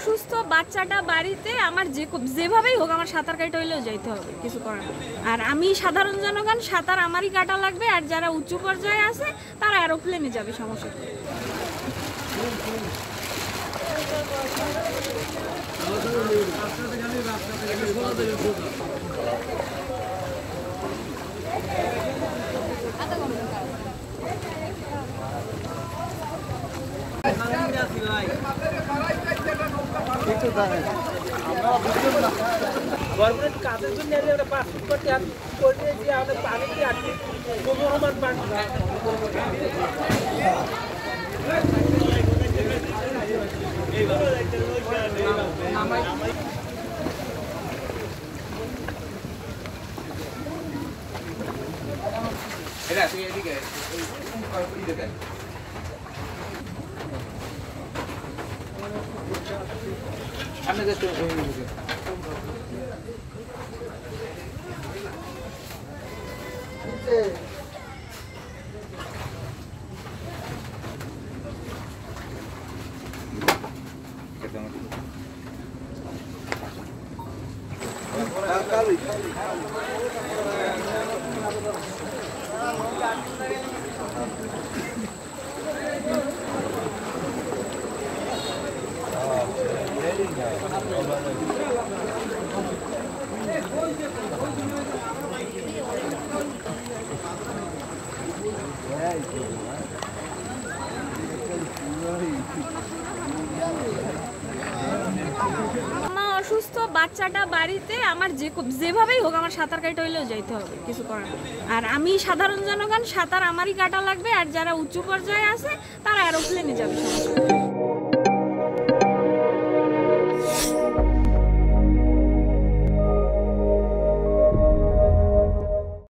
অসুস্থ বাচ্চাটা বাড়িতে, আমার যেভাবেই হোক আমার সাঁতার কাটা হইলেও যাইতে হবে, কিছু করার নেই। আর আমি সাধারণ জনগণ, সাঁতার আমারই কাটা লাগবে। আর যারা উঁচু পর্যায়ে আছে তারা এরোপ্লেনে যাবে, সমস্যা নেই। গভর্নমেন্ট কাজের জন্য একটা পাসপোর্ট করতে করে দিয়ে আমাদের পানি কি আটকে কোনো রকম পানি এটা তুই এদিকে এদিকে সামনে যাচ্ছে ওইদিকে অসুস্থ বাচ্চাটা বাড়িতে, আমার যেভাবেই হোক আমার সাঁতার কাটা হইলেও যাইতে হবে, কিছু করার নেই। আর আমি সাধারণ জনগণ, সাঁতার আমারই কাটা লাগবে। আর যারা উঁচু পর্যায়ে আছে তারা এরোপ্লেনে যাবে, সমস্যা নেই।